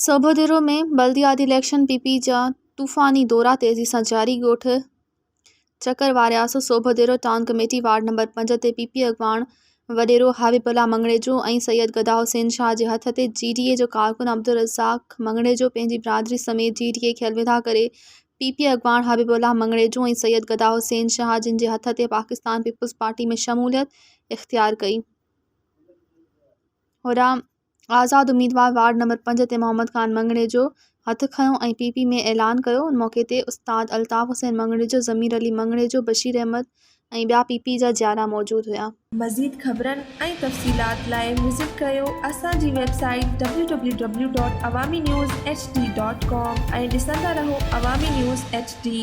सोभोदेरो में बल्दियाती election PP जा तूफ़ानी दौरा तेज़ी सां जारी। ॻोठ चकर वारियासि सोभोदेरो टाउन कमेटी वार्ड नंबर 5 ते पीपी अॻवान वॾेरो हबीबुल्ला मंगणेजो ऐं सैयद गदा हुसैन शाह जे हथ ते जीडीए जो कारकुन अब्दुल रज़ाक मंगणेजो पंहिंजी बिरादरी समेत जीडीए खे अलविदा करे पीपी अॻवान हबीबुल्ला मंगणेजो ऐं सैयद गदा हुसैन शाह जिन जे हथ ते पाकिस्तान पीपल्स पार्टी में शमूलियत इख्तियार कई। होॾां आज़ाद उम्मीदवार वार्ड नंबर 5 ते मोहम्मद ख़ान मंगणेजो हथु खयों ऐं पीपी में ऐलान कयो। उन मौक़े ते उस्ताद अल्ताफ़ हुसैन मंगणेजो, ज़मीर अली मंगणेजो, बशीर अहमद ऐं ॿिया पीपी जा ॼाणा मौजूदु हुआ। मज़ीद ख़बरनि ऐं तफ़सीलात लाइ विज़िट कयो असांजी वेबसाइट www.awamiNewsHD.com ऐं ॾिसंदा रहो अवामी न्यूज़ HD।